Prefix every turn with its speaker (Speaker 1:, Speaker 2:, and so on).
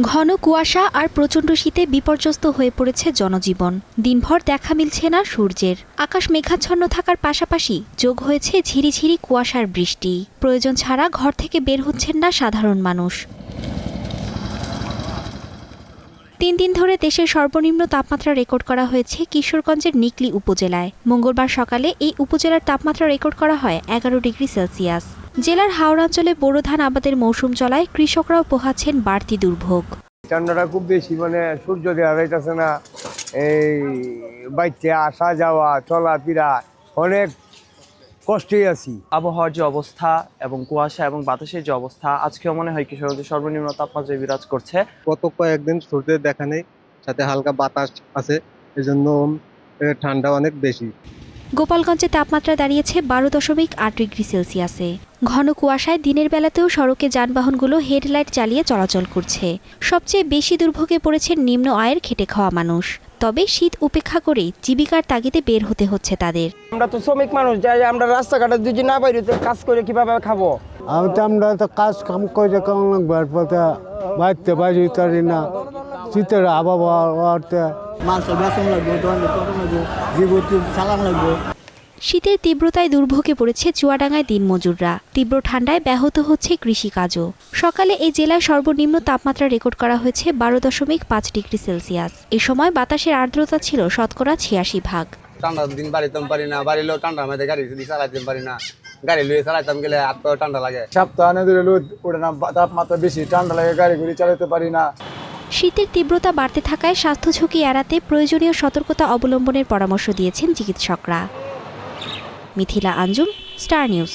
Speaker 1: ঘন কুয়াশা আর প্রচণ্ড শীতে বিপর্যস্ত হয়ে পড়েছে জনজীবন। দিনভর দেখা মিলছে না সূর্যের। আকাশ মেঘাচ্ছন্ন থাকার পাশাপাশি যোগ হয়েছে ঝিরিঝিরি কুয়াশার বৃষ্টি। প্রয়োজন ছাড়া ঘর থেকে বের হচ্ছেন না সাধারণ মানুষ। 3 দিন ধরে দেশের সর্বনিম্ন তাপমাত্রা রেকর্ড করা হয়েছে কিশোরগঞ্জের নিকলী উপজেলায়। মঙ্গলবার সকালে এই উপজেলার তাপমাত্রা রেকর্ড করা হয় 11 ডিগ্রি সেলসিয়াস। জেলার হাওড়াঞ্চলে বোরো ধান আবাদের মৌসুম চলায় কৃষকরাও পোহাচ্ছেন বাড়তি দুর্ভোগ।
Speaker 2: ঠান্ডাটা খুব বেশি, সূর্য দেওয়া যাইতেছে না। এই বাইতে আসা যাওয়া চলাফেরা অনেক কষ্টে আছি।
Speaker 3: আবহাওয়ার যে অবস্থা এবং কুয়াশা এবং বাতাসের যে অবস্থা, আজকেও মনে হয় কিশোরগঞ্জের সর্বনিম্ন তাপমাত্রায় বিরাজ করছে।
Speaker 4: গত কয়েকদিন সূর্যের দেখা নেই, সাথে হালকা বাতাস আছে, এজন্য ঠান্ডা অনেক বেশি।
Speaker 1: গোপালগঞ্জে তাপমাত্রা দাঁড়িয়েছে 12.8 ডিগ্রি সেলসিয়াসে। ঘন কুয়াশায় দিনের বেলাতেও সড়কে যানবাহনগুলো হেডলাইট চালিয়ে চলাচল করছে। সবচেয়ে বেশি দুর্ভোগে পড়েছেন নিম্ন আয়ের খেটে খাওয়া মানুষ। তবে শীত উপেক্ষা করে জীবিকার তাগিদে বের হতে হচ্ছে তাদের।
Speaker 5: আমরা তো শ্রমিক মানুষ, যাই আমরা রাস্তাঘাটে যদি না বাইরে কাজ করে কিভাবে খাবো?
Speaker 6: আমরা তো কাজ কাম করে কেমন লাগবে, বাড়তে পারি তারি না, শীতের আবহাওয়াতে
Speaker 1: শীতের তীব্রতায় দুর্ভোগে পড়েছে চুয়াডাঙ্গায় দিনমজুররা। তীব্র ঠান্ডায় ব্যাহত হচ্ছে কৃষিকাজও। সকালে এই জেলায় সর্বনিম্ন তাপমাত্রা রেকর্ড করা হয়েছে 12.5 ডিগ্রি সেলসিয়াস। এ সময় বাতাসের আর্দ্রতা ছিল শতকরা 86%।
Speaker 7: ঠান্ডার দিন বাড়িতাম পারি না, বাড়িলেও ঠান্ডার মধ্যে গাড়ি চালাইতে পারি না, গাড়ি লুয়ে চালাইতাম গেলে হাত পাও ঠান্ডা লাগে।
Speaker 2: সপ্তাহ ধরে রোদ ওঠে না, তাপমাত্রা বেশি, ঠান্ডা লাগে, গাড়ি ঘুরি চালাতে পারি না।
Speaker 1: শীতের তীব্রতা বাড়তে থাকায় স্বাস্থ্য ঝুঁকি এড়াতে প্রয়োজনীয় সতর্কতা অবলম্বনের পরামর্শ দিয়েছেন চিকিৎসকরা। Mithila Anjum, star news.